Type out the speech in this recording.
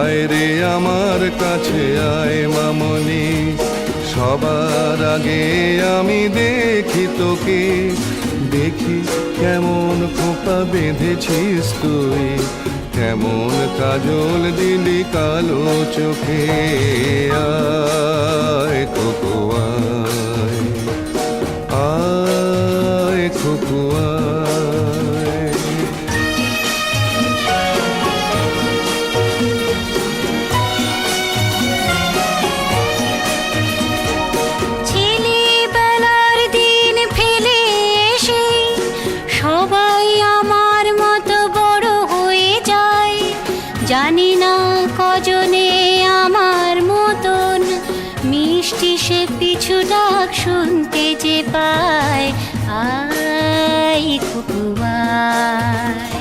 আয় রে আমার কাছে আয় মামনি, সবার আগে আমি দেখি তোকে। দেখি কেমন খোপা বেঁধেছিস তুই, কেমন কাজল দিলি কালো চোখে। আয় খোকো আয়, আয় খোকো আয়। ছেলেবেলার দিন ফেলে এসে সবাই আমার মতো বড় হয়ে যায়। জানি না কজনে আমার মতন মিষ্টি সে পিছু ডাক শুনতে যে পায়। আয় খোকো আয়।